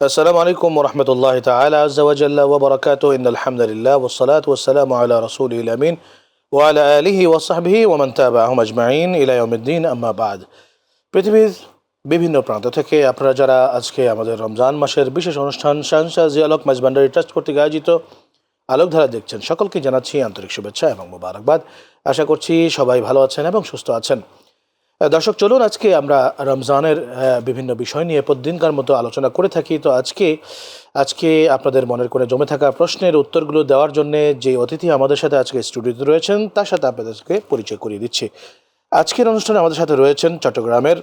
আসসালামু আলাইকুম ওয়া রাহমাতুল্লাহি তাআলা আযজা ওয়া জাল্লা ওয়া বারাকাতুহু ইন্নাল হামদুলিল্লাহ ওয়াস সালাতু ওয়াস সালামু আলা রাসূলিল আমিন ওয়া আলা আলিহি ওয়া সাহবিহি ওয়া মান তাবি'আহুম আজমাইন ইলা ইয়াউমিদ্দিন আম্মা বা'দ। পৃথিবীর বিভিন্ন প্রান্ত থেকে আপনারা যারা আজকে আমাদের রমজান মাসের বিশেষ অনুষ্ঠান শাহনশাহ জিয়া আলোক মাঝভান্ডারী ট্রাস্ট কর্তৃক আয়োজিত আলোকধারা দেখছেন, সকলকে জানাচ্ছি আন্তরিক শুভেচ্ছা এবং মোবারকবাদ। আশা করছি সবাই ভালো আছেন এবং সুস্থ আছেন। দর্শক, চলুন আজকে আমরা রমজানের বিভিন্ন বিষয় নিয়ে প্রতিদিনকার মতো আলোচনা করে থাকি। তো আজকে আপনাদের মনের কোণে জমে থাকা প্রশ্নের উত্তরগুলো দেওয়ার জন্য যে অতিথি আমাদের সাথে আজকে স্টুডিওতে রয়েছেন তার সাথে আপনাদেরকে পরিচয় করিয়ে দিচ্ছি। আজকের অনুষ্ঠানে আমাদের সাথে রয়েছেন চট্টগ্রামের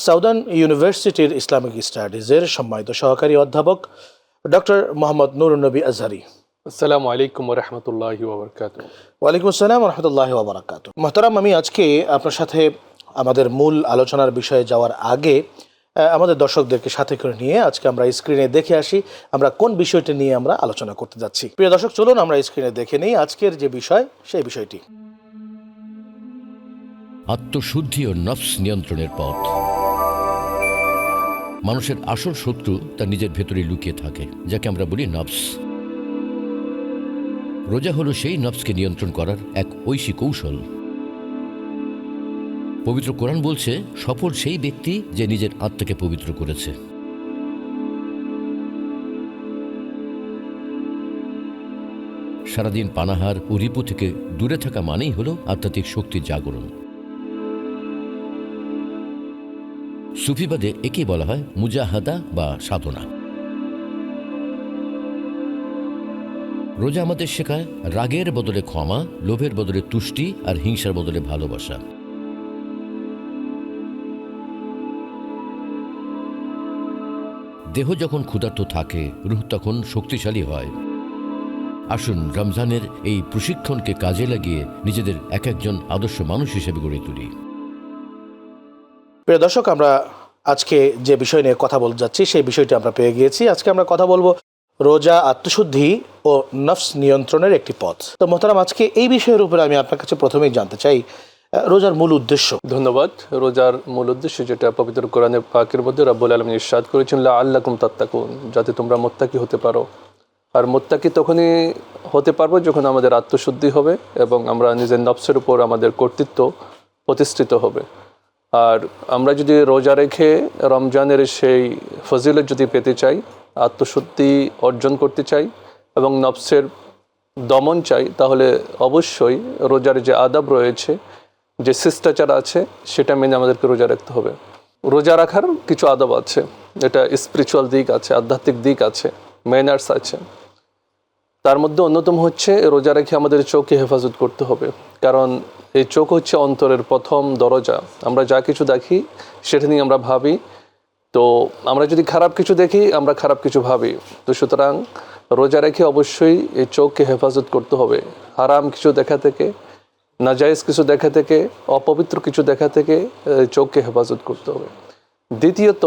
সাউদার্ন ইউনিভার্সিটির ইসলামিক স্টাডিজের সম্মানিত সহকারী অধ্যাপক ডক্টর মোহাম্মদ নুরুন নবী আজহারি। আসসালামু আলাইকুম ওয়া রাহমাতুল্লাহি ওয়া বারাকাতুহু। ওয়ালাইকুম আসসালাম ওয়া রাহমাতুল্লাহি ওয়া বারাকাতুহু। মুহতারাম, আমি আজকে আপনার সাথে আমাদের মূল আলোচনার বিষয়ে যাওয়ার আগে আমাদের দর্শকদেরকে সাথে করে নিয়ে আজকে আমরা স্ক্রিনে দেখে আসি আমরা কোন বিষয়টি নিয়ে আমরা আলোচনা করতে যাচ্ছি। প্রিয় দর্শক, চলুন আমরা স্ক্রিনে দেখে নিই আজকের যে বিষয়, সেই বিষয়টি আত্মশুদ্ধি ও নফস নিয়ন্ত্রণের পথ। মানুষের আসল শত্রু তার নিজের ভেতরে লুকিয়ে থাকে, যাকে আমরা বলি নফস। রোজা হলো সেই নফসকে নিয়ন্ত্রণ করার এক ঐশী কৌশল। পবিত্র কোরআন বলছে, সফল সেই ব্যক্তি যে নিজের আত্মাকে পবিত্র করেছে। সারাদিন পানাহার ও রিপু থেকে দূরে থাকা মানেই হলো আধ্যাত্মিক শক্তির জাগরণ। সুফিবাদে একেই বলা হয় মুজাহাদা বা সাধনা। রোজা আমাদের শেখায় রাগের বদলে ক্ষমা, লোভের বদলে তুষ্টি, আর হিংসার বদলে ভালোবাসা। দেহ যখন ক্ষুধার্ত থাকে, রূহ তখন শক্তিশালী হয়। আসুন রমজানের এই প্রশিক্ষণকে কাজে লাগিয়ে নিজেদের এক একজন আদর্শ মানুষ হিসেবে গড়ে তুলি। প্রিয় দর্শক, আমরা আজকে যে বিষয় নিয়ে কথা বলতে যাচ্ছি সেই বিষয়টি আমরা পেয়ে গিয়েছি। আজকে আমরা কথা বলবো রোজা আত্মশুদ্ধি ও নফস নিয়ন্ত্রণের একটি পথ। তো মোহতারাম, আজকে এই বিষয়ের উপরে আমি আপনার কাছে প্রথমেই জানতে চাই রোজার মূল উদ্দেশ্য। ধন্যবাদ। রোজার মূল উদ্দেশ্য, যেটা পবিত্র কোরআনে পাকের মধ্যে রাব্বুল আলামিন ইরশাদ করেছেন, লাআল্লাকুম তাত্তাকুন, যাতে তোমরা মুত্তাকি হতে পারো। আর মুত্তাকি তখনই হতে পারবো যখন আমাদের আত্মশুদ্ধি হবে এবং আমরা নিজের নফসের উপর আমাদের কর্তৃত্ব প্রতিষ্ঠিত হবে। আর আমরা যদি রোজা রেখে রমজানের সেই ফজিলত যদি পেতে চাই, আত্মশুদ্ধি অর্জন করতে চাই এবং নফসের দমন চাই, তাহলে অবশ্যই রোজার যে আদাব রয়েছে, যে শিষ্টাচার আছে, সেটা মেনে আমাদেরকে রোজা রাখতে হবে। রোজা রাখার কিছু আদব আছে, এটা স্পিরিচুয়াল দিক আছে, আধ্যাত্মিক দিক আছে, ম্যানার্স আছে। তার মধ্যে অন্যতম হচ্ছে রোজা রেখে আমাদের চোখকে হেফাজত করতে হবে, কারণ এই চোখ হচ্ছে অন্তরের প্রথম দরজা। আমরা যা কিছু দেখি সেটা নিয়ে আমরা ভাবি, তো আমরা যদি খারাপ কিছু দেখি আমরা খারাপ কিছু ভাবি। তো সুতরাং রোজা রেখে অবশ্যই এই চোখকে হেফাজত করতে হবে হারাম কিছু দেখা থেকে, নাজায়েজ কিছু দেখা থেকে, অপবিত্র কিছু দেখা থেকে চোখকে হেফাজত করতে হবে। দ্বিতীয়ত,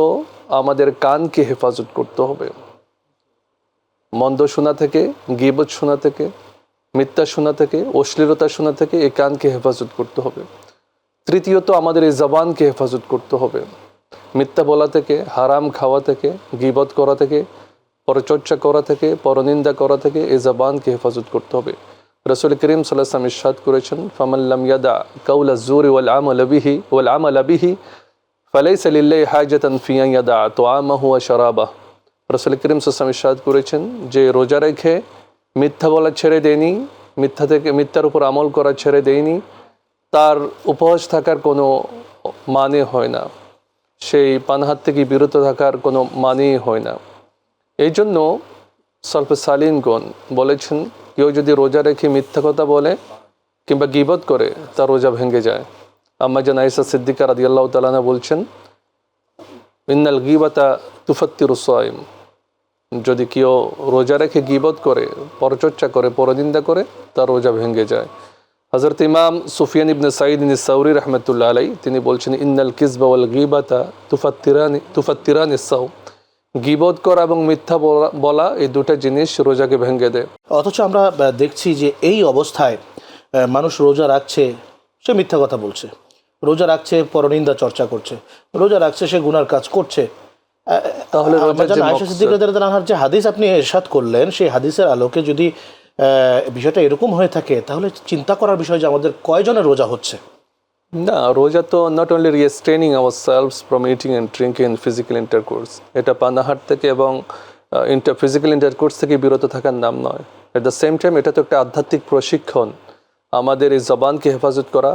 আমাদের কানকে হেফাজত করতে হবে মন্দ শোনা থেকে, গীবত শোনা থেকে, মিথ্যা শোনা থেকে, অশ্লীলতা শোনা থেকে এই কানকে হেফাজত করতে হবে। তৃতীয়ত, আমাদের এই জবানকে হেফাজত করতে হবে মিথ্যা বলা থেকে, হারাম খাওয়া থেকে, গীবত করা থেকে, পরচর্চা করা থেকে, পরনিন্দা করা থেকে এই জবানকে হেফাজত করতে হবে। রাসূল করিম সাল্লাল্লাহু আলাইহি ওয়াসাল্লাম ইরশাদ করেছেন, ফামান লাম ইয়াদা কাওলা যুরি ওয়াল আমাল বিহি ফালাইসা লিল্লাহি হাজাতান ফি আন ইয়াদা তুআমাহু ওয়া শারাবাহু। রাসূল করিম সাল্লাল্লাহু আলাইহি ওয়াসাল্লাম ইরশাদ করেছেন যে রোজা রেখে মিথ্যা বলা ছেড়ে দেয়নি, মিথ্যার উপর আমল করা ছেড়ে দেয়নি, তার উপবাস থাকার কোনো মানে হয় না, সেই পানাহার থেকে বিরত থাকার কোনো মানেই হয় না। এই জন্য সলফে সালিনগণ বলেছেন, কেউ যদি রোজা রেখে মিথ্যা কথা বলে কিংবা গীবত করে, তার রোজা ভেঙে যায়। আম্মা জান আয়েশা সিদ্দিকা রাদিয়াল্লাহু তাআলা আনহা বলছেন, ইন্নাল গীবাতা তুফাত্তিরুস সাইম, যদি কেউ রোজা রেখে গীবত করে, পরচর্চা করে, পরনিন্দা করে, তার রোজা ভেঙে যায়। হযরত ইমাম সুফিয়ান ইবনে সাঈদ আস-সাউরি রাহমাতুল্লাহ আলাইহি তিনি বলছেন, ইন্নাল কিযবা ওয়াল গীবাতা তুফাত্তিরানিস সাওম, গীবত করা এবং মিথ্যা বলা এই দুটো জিনিস রোজাকে ভেঙে দেয়। অথচ আমরা দেখছি যে এই অবস্থায় মানুষ রোজা রাখছে, সে মিথ্যা কথা বলছে, রোজা রাখছে পরনিন্দা চর্চা করছে, রোজা রাখছে সে গুনার কাজ করছে। তাহলে রোজার যে আয়েশা সিদ্দিকা রাদিয়াল্লাহু আনহার যে হাদিস আপনি ইরশাদ করলেন, সেই হাদিসের আলোকে যদি বিষয়টা এরকম হয়ে থাকে, তাহলে চিন্তা করার বিষয় যে আমাদের কয়জনের রোজা হচ্ছে। না, রোজা তো not only restraining ourselves from eating and drinking in physical intercourse, এটা পানাহার থেকে এবং ফিজিক্যাল ইন্টারকোর্স থেকে বিরত থাকার নাম নয়। এট দ্য সেম টাইম এটা তো একটা আধ্যাত্মিক প্রশিক্ষণ, আমাদের এই জবানকে হেফাজত করা,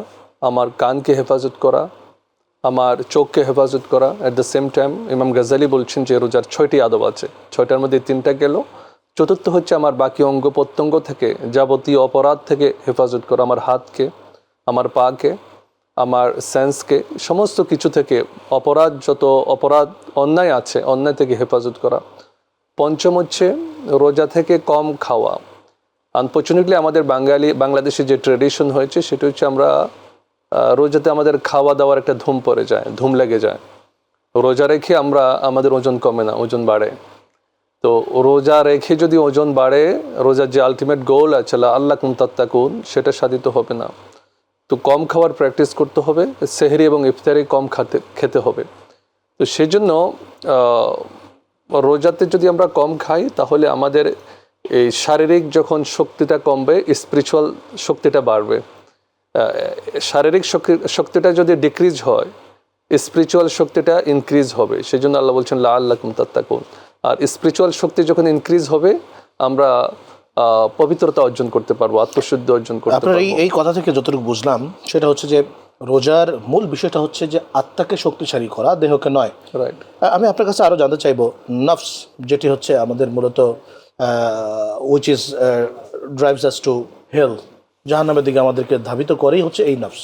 আমার কানকে হেফাজত করা, আমার চোখকে হেফাজত করা। অ্যাট দ্য সেম টাইম ইমাম গাজ্জালি বলছেন যে রোজার 6টি আদব আছে, 6টার মধ্যে 3টা গেল, চতুর্থ হচ্ছে আমার বাকি অঙ্গ প্রত্যঙ্গ থেকে যাবতীয় অপরাধ থেকে হেফাজত করা, আমার হাতকে, আমার পাকে, আমার সেন্সকে, সমস্ত কিছু থেকে অপরাধ, যত অপরাধ অন্যায় আছে অন্যায় থেকে হেফাজত করা। পঞ্চম হচ্ছে রোজা থেকে কম খাওয়া। আনফর্চুনেটলি আমাদের বাংলাদেশে যে ট্রেডিশন হয়েছে সেটা হচ্ছে আমরা রোজাতে আমাদের খাওয়া দাওয়ার একটা ধুম লেগে যায়। রোজা রেখে আমাদের ওজন কমে না, ওজন বাড়ে। তো রোজা রেখে যদি ওজন বাড়ে, রোজার যে আলটিমেট গোল আছে লাআল্লাকুম তাত্তাকুন, সেটা সাধিত হবে না। তো কম খাওয়ার প্র্যাকটিস করতে হবে, সেহরি এবং ইফতারি কম খেতে হবে। তো সেই জন্য রোজাতে যদি আমরা কম খাই তাহলে আমাদের এই শারীরিক যখন শক্তিটা কমবে, স্পিরিচুয়াল শক্তিটা বাড়বে। শারীরিক শক্তিটা যদি ডিক্রিজ হয়, স্পিরিচুয়াল শক্তিটা ইনক্রিজ হবে। সেই জন্য আল্লাহ বলছেন লাআল্লাকুম তাত্তাকুন। আর স্পিরিচুয়াল শক্তি যখন ইনক্রিজ হবে, আমরা পবিত্রতা অর্জন করতে পারবো, আত্মশুদ্ধি অর্জন করতে পারবো। আপনার এই কথা থেকে যতটুকু বুঝলাম সেটা হচ্ছে যে রোজার মূল বিষয়টা হচ্ছে যে আত্মাকে শক্তিশালী করা, দেহকে নয়। রাইট। আমি আপনার কাছে আরও জানতে চাইবো, নফস যেটি হচ্ছে আমাদের মূলত which is drives us to hell, জাহান্নামের দিকে আমাদেরকে ধাবিত করেই হচ্ছে এই নফস।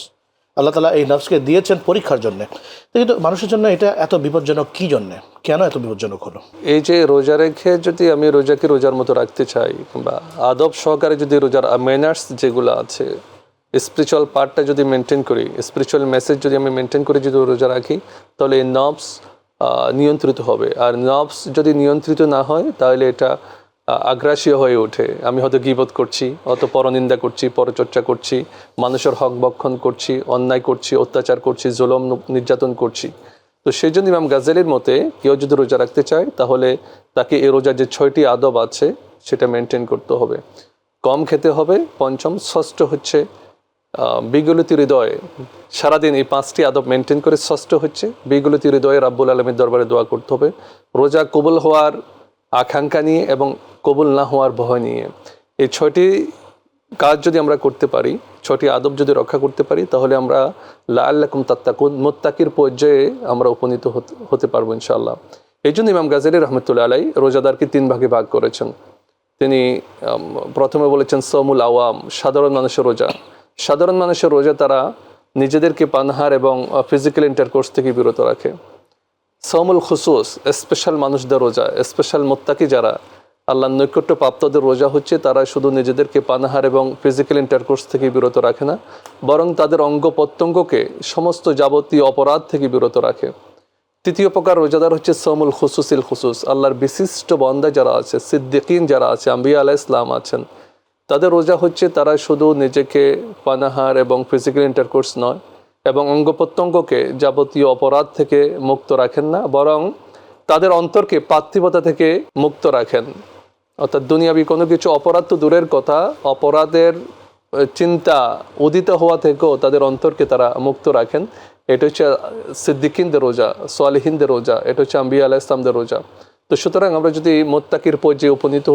আল্লাহ তাআলা এই নফসকে দিয়েছেন পরীক্ষার জন্যে। কিন্তু মানুষের জন্য এটা এত বিপজ্জনক কী জন্যে, কেন এত বিপজ্জনক হলো? এই যে রোজা রেখে যদি আমি রোজাকে রোজার মতো রাখতে চাই, কিংবা আদব সহকারে যদি রোজার ম্যানার্স যেগুলো আছে, স্পিরিচুয়াল পার্টটা যদি মেনটেন করি, স্পিরিচুয়াল মেসেজ যদি আমি মেনটেন করে যদি রোজা রাখি, তাহলে এই নফস নিয়ন্ত্রিত হবে। আর নফস যদি নিয়ন্ত্রিত না হয় তাহলে এটা আগ্রাসী হয়ে ওঠে। আমি হয়তো গীবত করছি, হয়তো পরনিন্দা করছি, পরচর্চা করছি, মানুষের হক ভক্ষণ করছি, অন্যায় করছি, অত্যাচার করছি, জুলুম নির্যাতন করছি। তো সেই জন্য ইমাম গাজ্জালির মতে কেউ যদি রোজা রাখতে চায় তাহলে তাকে এই রোজার যে 6টি আদব আছে সেটা মেনটেন করতে হবে, কম খেতে হবে। পঞ্চম। ষষ্ঠ হচ্ছে বিগলিত হৃদয়ে সারাদিন এই 5টি আদব মেনটেন করে। ষষ্ঠ হচ্ছে বিগলিত হৃদয়ে রাব্বুল আলামিনের দরবারে দোয়া করতে হবে, রোজা কবুল হওয়ার আকাঙ্ক্ষা নিয়ে এবং কবুল না হওয়ার ভয় নিয়ে। এই 6টি কাজ যদি আমরা করতে পারি, 6টি আদব যদি রক্ষা করতে পারি, তাহলে আমরা লাআল্লাকুম তাত্তাকুন, মুত্তাকির পর্যায়ে আমরা উপনীত হতে পারবো ইনশাআল্লাহ। এই জন্য ইমাম গাজ্জালি রহমতুল্লাহ আলাইহি রোজাদারকে 3 ভাগে ভাগ করেছেন। তিনি প্রথমে বলেছেন সওমুল আওয়াম, সাধারণ মানুষের রোজা। সাধারণ মানুষের রোজা তারা নিজেদেরকে পানাহার এবং ফিজিক্যাল ইন্টারকোর্স থেকে বিরত রাখে। সওমুল খুসুস, স্পেশাল মানুষদের রোজা, স্পেশাল মুত্তাকি যারা আল্লাহর নৈকট্য প্রাপ্তদের রোজা হচ্ছে তারা শুধু নিজেদেরকে পানাহার এবং ফিজিক্যাল ইন্টারকোর্স থেকে বিরত রাখে না, বরং তাদের অঙ্গ প্রত্যঙ্গকে সমস্ত যাবতীয় অপরাধ থেকে বিরত রাখে। তৃতীয় প্রকার রোজাদার হচ্ছে সওমুল খুসুসিল খুসুস, আল্লাহর বিশিষ্ট বান্দা যারা আছে, সিদ্দিকিন যারা আছে, আম্বিয়া আলাইহিস সালাম আছেন, তাদের রোজা হচ্ছে তারা শুধু নিজেকে পানাহার এবং ফিজিক্যাল ইন্টারকোর্স নয় এবং অঙ্গ প্রত্যঙ্গকে যাবতীয় অপরাধ থেকে মুক্ত রাখেন না, বরং তাদের অন্তরকে পার্থিবতা থেকে মুক্ত রাখেন। অর্থাৎ দুনিয়াবি কোনো কিছু, অপরাধ তো দূরের কথা, অপরাধের চিন্তা উদিত হওয়া থেকেও তাদের অন্তরকে তারা মুক্ত রাখেন। এটা হচ্ছে সিদ্দিকিনদের রোজা, সালেহিনদের রোজা, এটা হচ্ছে আম্বিয়া আলাইহিস সালামদের রোজা। তো সুতরাং আমরা যদি মুত্তাকির পর্যায়ে উপনীত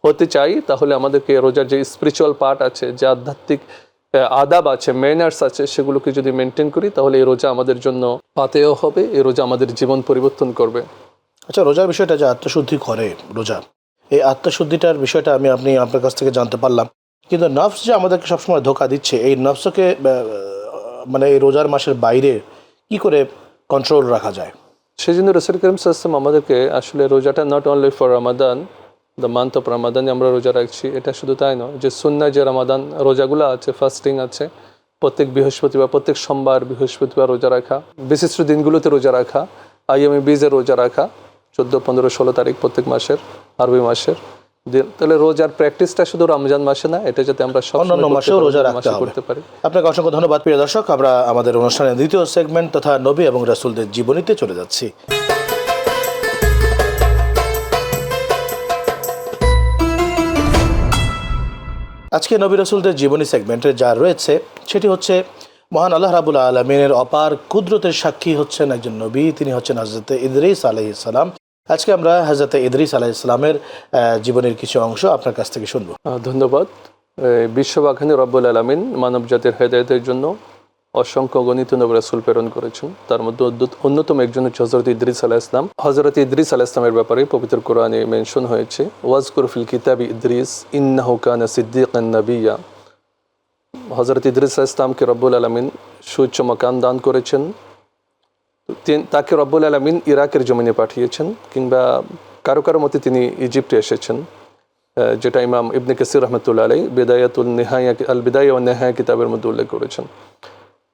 হতে চাই তাহলে আমাদেরকে রোজার যে স্পিরিচুয়াল পার্ট আছে, যে আধ্যাত্মিক আদাব আছে, ম্যানার্স আছে, সেগুলোকে যদি মেনটেন করি তাহলে এই রোজা আমাদের জন্য পাতেয় হবে, এই রোজা আমাদের জীবন পরিবর্তন করবে। আচ্ছা, রোজার বিষয়টা যে আত্মশুদ্ধি করে রোজা, এই আত্মশুদ্ধিটার বিষয়টা আপনার কাছ থেকে জানতে পারলাম। কিন্তু নফস যে আমাদেরকে সবসময় ধোকা দিচ্ছে, এই নফসকে মানে এই রোজার মাসের বাইরে কি করে কন্ট্রোল রাখা যায়? সেই জন্য রাসূল কারীম সাল্লাল্লাহু আলাইহি ওয়াসাল্লাম আমাদেরকে আসলে রোজাটা not only for Ramadan, the month of রমাদানে আমরা রোজা রাখছি, এটা শুধু তাই নয়, যে সুন্নাহ যে রমাদান রোজাগুলো আছে, ফাস্টিং আছে, প্রত্যেক বৃহস্পতিবার, প্রত্যেক সোমবার, বৃহস্পতিবার রোজা রাখা, বিশিষ্ট দিনগুলোতে রোজা রাখা, আইয়ামে বীজের রোজা রাখা, 14, 15, 16 তারিখ প্রত্যেক মাসের, আরবি মাসের। তাহলে রোজার প্র্যাকটিসটা শুধু রমজান মাসে না, এটা যাতে আমরা অন্যান্য মাসেও রোজা করতে পারি। আপনাকে অসংখ্য ধন্যবাদ প্রিয় দর্শক। আমরা আমাদের অনুষ্ঠানের দ্বিতীয় সেগমেন্ট তথা নবী এবং রাসূলদের জীবনীতে চলে যাচ্ছি। আজকে নবী রাসূলদের জীবনী সেগমেন্টে যা রয়েছে সেটি হচ্ছে মহান আল্লাহ রাব্বুল আলামিনের অপার কুদরতের সাক্ষী হচ্ছেন একজন নবী, তিনি হচ্ছেন হযরত ইদ্রিস আলাইহিস সালাম। আজকে আমরা হযরত ইদ্রিস আলাইহিস সালামের জীবনের কিছু অংশ আপনার কাছ থেকে শুনবো। ধন্যবাদ। বিশ্ববাখানে রব্বুল আলামিন মানব জাতির হেদায়েতের জন্য অসংখ্য গণিত নবী রাসূল প্রেরণ করেছেন। তার মধ্যে অন্যতম একজন হচ্ছে হযরত ইদ্রিস আলাইহিস সালাম। হযরত ইদ্রিস আলাইহিস সালামের ব্যাপারে পবিত্র কোরআনে মেনশন হয়েছে, ওয়াজকুর ফিল কিতাবি ইদ্রিস ইন্নাহু কানা সিদ্দিকান নাবিয়্যা। হযরত ইদ্রিস আলাইহিস সালামকে রব্বুল আলামিন সুউচ্চ মাকাম দান করেছেন। তাকে রব্বুল আলামিন ইরাকের জমিনে পাঠিয়েছেন, কিংবা কারো কারো মতে তিনি ইজিপ্টে এসেছেন, যেটা ইমাম ইবনে কাসির রহমতুল্লাহ আলাইহি বিদায়াতুল নিহায়া আল বিদায়া ওয়ান নিহায়া কিতাবের মধ্যে উল্লেখ করেছেন।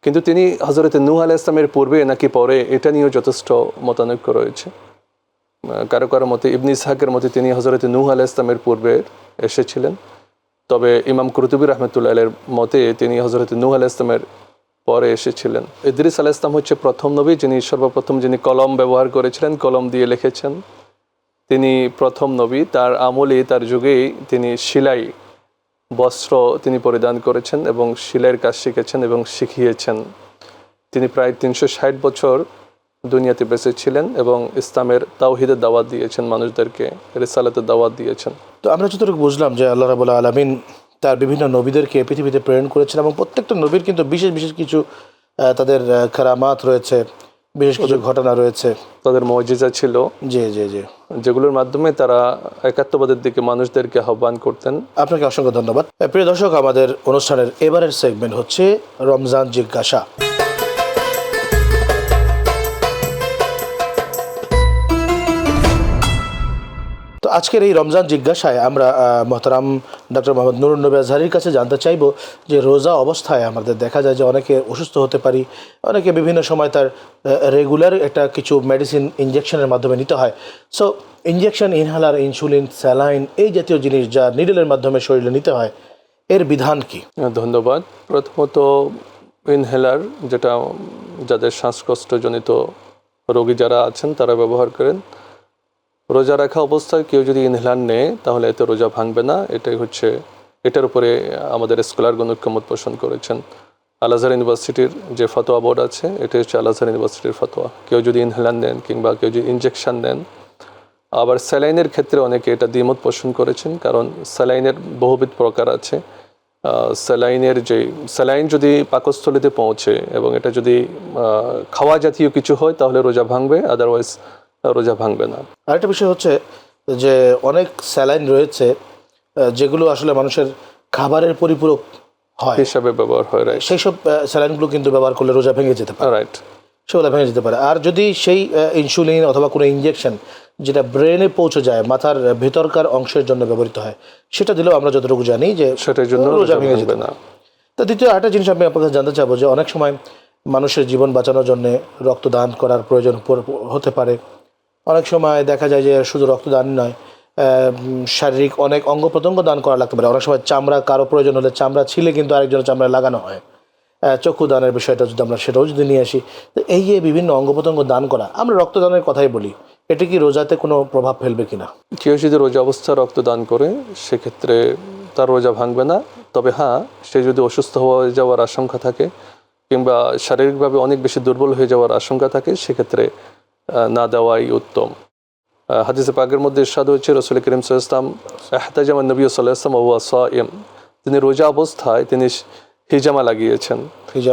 কিন্তু তিনি হযরত নূহ আলাইহিস সালামের পূর্বে নাকি পরে, এটা নিয়েও যথেষ্ট মতানৈক্য রয়েছে। কারো কারো মতে, ইবনে ইসহাকের মতে তিনি হযরত নূহ আলাইহিস সালামের পূর্বে এসেছিলেন, তবে ইমাম কুরতুবী রহমতুল্লাহ আলাইহির মতে তিনি হযরত নূহ আলাইহিস সালামের পরে এসেছিলেন। ইদ্রিস আলাইহিস সালাম হচ্ছে প্রথম নবী যিনি সর্বপ্রথম কলম ব্যবহার করেছিলেন, কলম দিয়ে লিখেছেন। তিনি প্রথম নবী, তার আমলে তার যুগেই তিনি সেলাই বস্ত্র তিনি পরিধান করেছেন এবং সেলাইয়ের কাজ শিখেছেন এবং শিখিয়েছেন। তিনি প্রায় 360 বছর দুনিয়াতে বেঁচে ছিলেন এবং ইসলামের তাওহীদের দাওয়াত দিয়েছেন, মানুষদেরকে রিসালাতের দাওয়াত দিয়েছেন। তো আমরা যতটুকু বুঝলাম যে আল্লাহ রাব্বুল আলামিন তার বিভিন্ন নবীদেরকে পৃথিবীতে প্রেরণ করেছেন এবং প্রত্যেকটা নবীর কিন্তু বিশেষ বিশেষ কিছু তাদের কারামাত রয়েছে, বিশেষ কিছু ঘটনা রয়েছে, তাদের মুজিজা ছিল, জি জি জি, যেগুলোর মাধ্যমে তারা একাত্মবাদের দিকে মানুষদেরকে আহ্বান করতেন। আপনাকে অসংখ্য ধন্যবাদ। প্রিয় দর্শক, আমাদের অনুষ্ঠানের এবারের সেগমেন্ট হচ্ছে রমজান জিজ্ঞাসা। তো আজকের এই রমজান জিজ্ঞাসায় আমরা মোহতারাম ডক্টর মোহাম্মদ নুরুন নবী আজহারীর কাছে জানতে চাইব যে রোজা অবস্থায় আমাদের দেখা যায় যে অনেকে অসুস্থ হতে পারি, অনেকে বিভিন্ন সময় তার রেগুলার একটা কিছু মেডিসিন ইনজেকশনের মাধ্যমে নিতে হয়। So injection, inhaler, insulin, saline এই জাতীয় জিনিস যা নিডলের মাধ্যমে শরীরে নিতে হয়, এর বিধান কি? ধন্যবাদ। প্রথমত ইনহেলার, যেটা যাদের শ্বাসকষ্টজনিত রোগী যারা আছেন তারা ব্যবহার করেন। রোজা রাখা অবস্থায় কেউ যদি ইনহেলার নেয় তাহলে এতে রোজা ভাঙবে না। এটার উপরে আমাদের স্কলারগণ ঐক্যমত পোষণ করেছেন। আল আজহার ইউনিভার্সিটির যে ফতোয়া বোর্ড আছে, এটা হচ্ছে আল আজহার ইউনিভার্সিটির ফতোয়া। কেউ যদি ইনহেলার নেন কিংবা কেউ যদি ইনজেকশন নেন, আবার স্যালাইনের ক্ষেত্রে অনেকে এটা দ্বিমত পোষণ করেছেন, কারণ স্যালাইনের বহুবিধ প্রকার আছে। স্যালাইন যদি পাকস্থলীতে পৌঁছে এবং এটা যদি খাওয়া জাতীয় কিছু হয় তাহলে রোজা ভাঙবে, আদারওয়াইজ রোজা ভাঙবে না। আরেকটা বিষয় হচ্ছে যে অনেক স্যালাইন রয়েছে যেগুলো আসলে মানুষের খাবারের পরিপূরক হয় হিসাবে ব্যবহার হয়, রাইট। সেই সব স্যালাইনগুলো কিন্তু ব্যবহার করলে রোজা ভেঙে যেতে পারে, রাইট, সেগুলো ভেঙে যেতে পারে। আর যদি সেই ইনসুলিন অথবা কোনো ইনজেকশন যেটা ব্রেনে পৌঁছে যায়, মাথার ভেতরকার অংশের জন্য ব্যবহৃত হয়, সেটা দিলেও আমরা যতটুকু জানি যে সেটার জন্য রোজা ভেঙে যেতে না। তো দ্বিতীয় আরেকটা জিনিস আমি আপনার কাছে জানতে চাবো যে অনেক সময় মানুষের জীবন বাঁচানোর জন্য রক্তদান করার প্রয়োজন হতে পারে। অনেক সময় দেখা যায় যে শুধু রক্তদান নয়, শারীরিক অনেক অঙ্গ প্রত্যঙ্গ দান করা লাগতে পারে। অনেক সময় চামড়া, কারো প্রয়োজন হলে চামড়া ছিলে কিন্তু আরেকজনের চামড়ায় লাগানো হয়। চক্ষু দানের বিষয়টা যদি আমরা সেটাও যদি নিয়ে আসি, তো এই যে বিভিন্ন অঙ্গ প্রত্যঙ্গ দান করা, আমরা রক্তদানের কথাই বলি, এটা কি রোজাতে কোনো প্রভাব ফেলবে কিনা? কেউ যদি রোজা অবস্থায় রক্তদান করে সেক্ষেত্রে তার রোজা ভাঙবে না। তবে হ্যাঁ, সে যদি অসুস্থ হয়ে যাওয়ার আশঙ্কা থাকে কিংবা শারীরিকভাবে অনেক বেশি দুর্বল হয়ে যাওয়ার আশঙ্কা থাকে, সেক্ষেত্রে না দেওয়াই উত্তম। হাদিসে পাকের মধ্যে ইরশাদ হয়েছে, রাসূল করিম সাল্লাল্লাহু আলাইহি ওয়াসাল্লাম ইহতাজামা নবী সাল্লাল্লাহু আলাইহি ওয়াসাল্লাম ওয়া সাইম, তিনি রোজা অবস্থায় তিনি হিজামা লাগিয়েছেন,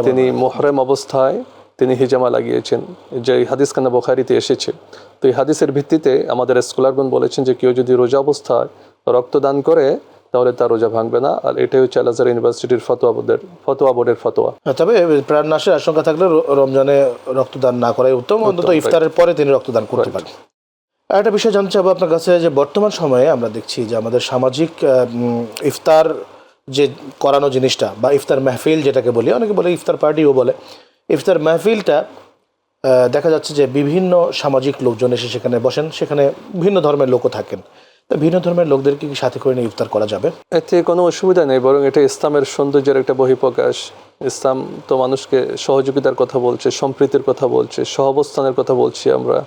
তিনি মুহরম অবস্থায় তিনি হিজামা লাগিয়েছেন, যে হাদিসখানা বুখারীতে এসেছে। তো এই হাদিসের ভিত্তিতে আমাদের স্কলারগণ বলেছেন যে কেউ যদি রোজা অবস্থায় রক্তদান করে তাহলে তার রোজা ভাঙবে না। আর এটাই হচ্ছে আল আজহার ইউনিভার্সিটির ফতোয়া বোর্ডের ফতোয়া। তবে প্রাণনাশের আশঙ্কা থাকলে রমজানে রক্তদান না করাই উত্তম, অন্তত ইফতারের পরে তিনি রক্তদান করতে পারেন। একটা বিষয় জানতে চাবো আপনার কাছে যে বর্তমান সময়ে আমরা দেখছি যে আমাদের সামাজিক ইফতার যে করানো জিনিসটা বা ইফতার মাহফিল যেটাকে বলি, অনেকে বলে ইফতার পার্টিও বলে, ইফতার মাহফিলটা দেখা যাচ্ছে যে বিভিন্ন সামাজিক লোকজন এসে সেখানে বসেন, সেখানে ভিন্ন ধর্মের লোকও থাকেন। তা ভিন্ন ধর্মের লোকদেরকে কি সাথে করে নিয়ে ইফতার করা যাবে? এতে কোনো অসুবিধা নেই, বরং এটা ইসলামের সৌন্দর্যের একটা বহিঃপ্রকাশ। ইসলাম তো মানুষকে সহযোগিতার কথা বলছে, সম্প্রীতির কথা বলছে, সহাবস্থানের কথা বলছি আমরা।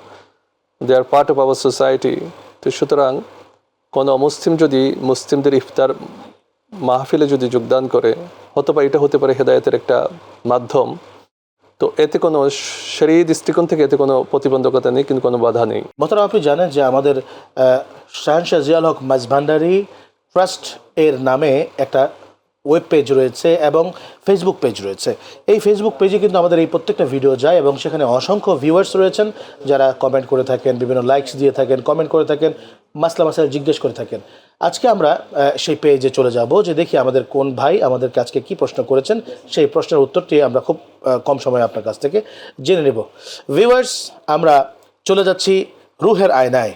দে আর পার্ট অফ আওয়ার সোসাইটি। তো সুতরাং কোনো অমুসলিম যদি মুসলিমদের ইফতার মাহফিলে যদি যোগদান করে, এটা হতে পারে হেদায়েতের একটা মাধ্যম, তো এতে কোনো শরীয়ী দৃষ্টিকোণ থেকে এতে কোনো প্রতিবন্ধকতা নেই, কিন্তু কোনো বাধা নেই। মোহতারাম, আপনি জানেন যে আমাদের শাহেনশাহ জিয়াউল হক মাঝভান্ডারী ট্রাস্ট এর নামে একটা ওয়েব পেজ রয়েছে এবং ফেসবুক পেজ রয়েছে। এই ফেসবুক পেজে কিন্তু আমাদের এই প্রত্যেকটা ভিডিও যায় এবং সেখানে অসংখ্য ভিউয়ার্স রয়েছেন যারা কমেন্ট করে থাকেন, বিভিন্ন লাইকস দিয়ে থাকেন, কমেন্ট করে থাকেন, মাসলা জিজ্ঞেস করে থাকেন। আজকে আমরা সেই পেজে চলে যাব যে দেখি আমাদের কোন ভাই আমাদেরকে আজকে কী প্রশ্ন করেছেন। সেই প্রশ্নের উত্তরটি আমরা খুব কম সময়ে আপনার কাছ থেকে জেনে নেব। ভিউয়ার্স, আমরা চলে যাচ্ছি রুহের আয়নায়।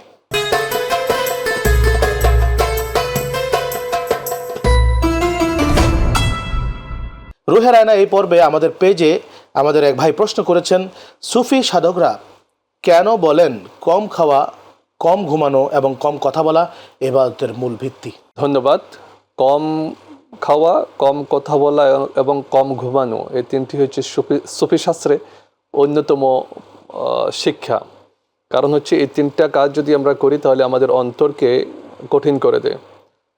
রুহের আয়না এই পর্বে আমাদের পেজে আমাদের এক ভাই প্রশ্ন করেছেন, সুফি সাধকরা কেন বলেন কম খাওয়া, কম ঘুমানো এবং কম কথা বলা ইবাদতের মূল ভিত্তি? ধন্যবাদ। কম খাওয়া, কম কথা বলা এবং কম ঘুমানো, এই তিনটি হচ্ছে সুফি শাস্ত্রে অন্যতম শিক্ষা। কারণ হচ্ছে এই তিনটা কাজ যদি আমরা করি তাহলে আমাদের অন্তরকে কঠিন করে দেয়,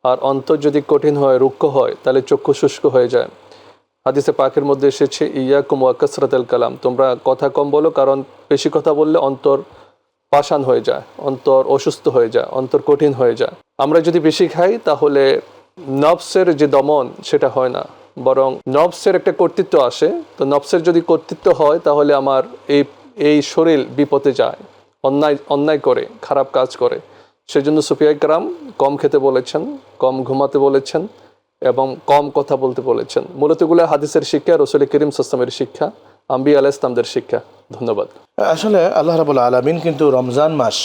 আর অন্তর যদি কঠিন হয়, রুক্ষ হয়, তাহলে চক্ষু শুষ্ক হয়ে যায়। হাদিসে পাকের মধ্যে এসেছে, ইয়াকুম ওয়া কাসরাতুল কালাম, তোমরা কথা কম বলো, কারণ বেশি কথা বললে অন্তর পাষাণ হয়ে যায়, অন্তর অসুস্থ হয়ে যায়, অন্তর কঠিন হয়ে যায়। আমরা যদি বেশি খাই তাহলে নফসের যে দমন সেটা হয় না, বরং নফসের একটা কর্তৃত্ব আসে। তো নফসের যদি কর্তৃত্ব হয় তাহলে আমার এই শরীর বিপদে যায়, অন্যায় করে, খারাপ কাজ করে। সেজন্য সুফিয়া কেরাম কম খেতে বলেছেন, কম ঘুমাতে বলেছেন এবং কম কথা বলতে বলেছেন। মূলত এগুলো হাদিসের শিক্ষা, রাসূল করিম সাল্লাল্লাহু আলাইহি ওয়াসাল্লামের শিক্ষা, আম্বিয়া আলাইহিস সালামদের শিক্ষা। ধন্যবাদ। আসলে আল্লাহ রাব্বুল আলামিন কিন্তু রমজান মাস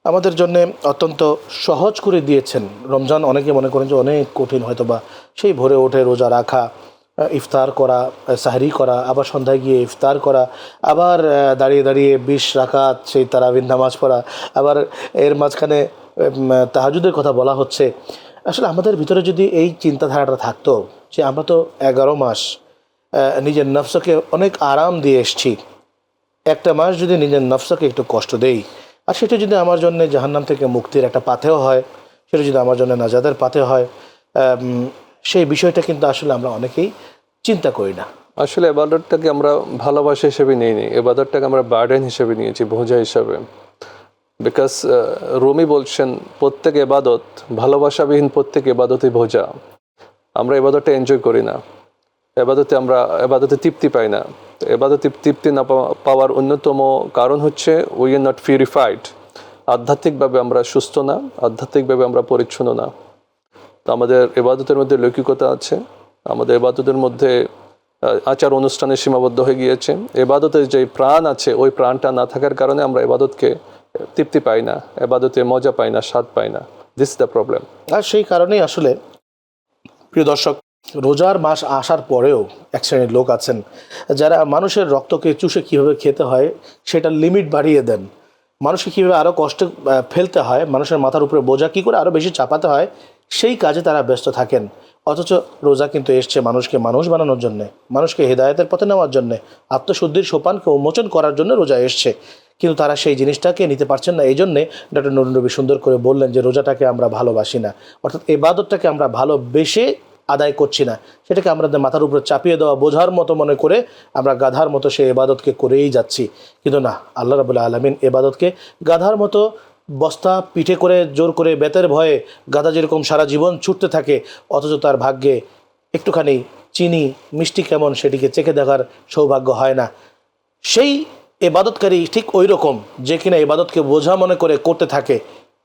আমাদের জন্য অত্যন্ত সহজ করে দিয়েছেন। রমজান অনেকে মনে করেন যে অনেক কঠিন, হয়তো বা সেই ভোরে উঠে রোজা রাখা, ইফতার করা, সাহরি করা, আবার সন্ধ্যায় গিয়ে ইফতার করা, আবার দাঁড়িয়ে দাঁড়িয়ে 20 রাকাত সেই তারাবির নামাজ পড়া, আবার এর মাঝখানে তাহাজ্জুদের কথা বলা হচ্ছে। আসলে আমাদের ভিতরে যদি এই চিন্তাধারাটা থাকতো যে আমরা তো 11 মাস নিজের নফসকে অনেক আরাম দিয়ে এসছি, একটা মাস যদি নিজের নফসকে একটু কষ্ট দেই, আর সেটা যদি আমার জন্য জাহান্নাম থেকে মুক্তির একটা পাথেয় হয়, সেটা যদি আমার জন্য নাজাতের পাথেয় হয়, সেই বিষয়টা কিন্তু আসলে আমরা অনেকেই চিন্তা করি না। আসলে ইবাদতটাকে আমরা ভালোবাসা হিসেবে নিইনি, ইবাদতটাকে আমরা বার্ডেন হিসেবে নিয়েছি, বোঝা হিসাবে। বিকজ রুমি বলছেন, প্রত্যেক ইবাদত, ভালোবাসাবিহীন প্রত্যেক ইবাদতই বোঝা। আমরা ইবাদতটা এনজয় করি না, ইবাদতে তৃপ্তি পাই না। তো ইবাদতে তৃপ্তি না পাওয়ার অন্যতম কারণ হচ্ছে উই আর নট পিউরিফাইড। আধ্যাত্মিকভাবে আমরা সুস্থ না, আধ্যাত্মিকভাবে আমরা পরিচ্ছন্ন না। তো আমাদের ইবাদতের মধ্যে লৌকিকতা আছে, আমাদের ইবাদতের মধ্যে আচার অনুষ্ঠানে সীমাবদ্ধ হয়ে গিয়েছে। ইবাদতের যে প্রাণ আছে, ওই প্রাণটা না থাকার কারণে আমরা ইবাদতকে তৃপ্তি পাই না, ইবাদতে মজা পাই না, স্বাদ পাই না। This is the problem. আর সেই কারণেই আসলে প্রিয় দর্শক, রোজার মাস আসার পরেও এক শ্রেণীর লোক আছেন যারা মানুষের রক্তকে চুষে কীভাবে খেতে হয় সেটার লিমিট বাড়িয়ে দেন, মানুষকে কীভাবে আরও কষ্ট ফেলতে হয়, মানুষের মাথার উপরে বোঝা কী করে আরও বেশি চাপাতে হয়, সেই কাজে তারা ব্যস্ত থাকেন। অথচ রোজা কিন্তু এসছে মানুষকে মানুষ বানানোর জন্যে, মানুষকে হেদায়েতের পথে নেওয়ার জন্যে, আত্মশুদ্ধির সোপানকে উন্মোচন করার জন্য রোজা এসছে। কিন্তু তারা সেই জিনিসটাকে নিতে পারছেন না। এই জন্যে ডক্টর নুরুন নবী সুন্দর করে বললেন যে রোজাটাকে আমরা ভালোবাসি না, অর্থাৎ ইবাদতটাকে আমরা ভালোবেসে আদায় করছি না, সেটাকে আমাদের মাথার উপরে চাপিয়ে দেওয়া বোঝার মতো মনে করে আমরা গাধার মতো সেই ইবাদতকে করেই যাচ্ছি। কিন্তু না, আল্লাহ রাব্বুল আলামিন ইবাদতকে গাধার মতো বস্তা পিঠে করে জোর করে বেতের ভয়ে গাধা যেরকম সারা জীবন ছুটতে থাকে, অথচ তার ভাগ্যে একটুখানি চিনি মিষ্টি কেমন সেটিকে চেখে দেখার সৌভাগ্য হয় না, সেই ইবাদতকারী ঠিক ওই রকম যে কিনা ইবাদতকে বোঝা মনে করে করতে থাকে,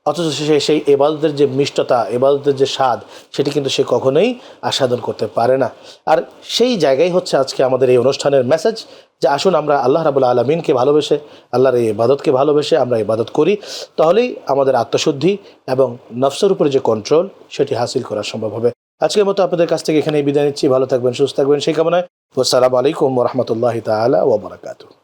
অথচ সেই ইবাদতের যে মিষ্টতা, ইবাদতের যে স্বাদ, সেটি কিন্তু সে কখনোই আস্বাদন করতে পারে না। আর সেই জায়গায় হচ্ছে আজকে আমাদের এই অনুষ্ঠানের মেসেজ, যে আসুন আমরা আল্লাহ রাব্বুল আলামিনকে ভালোবেসে, আল্লাহর এই ইবাদতকে ভালোবেসে আমরা ইবাদত করি, তাহলেই আমাদের আত্মশুদ্ধি এবং নফসের উপরে যে কন্ট্রোল সেটি হাসিল করা সম্ভব হবে। আজকের মতো আপনাদের কাছ থেকে এখানেই বিদায় নিচ্ছি। ভালো থাকবেন, সুস্থ থাকবেন সেই কামনায়। আসসালামু আলাইকুম ওয়া রাহমাতুল্লাহি তাআলা ওয়া বারাকাতুহু।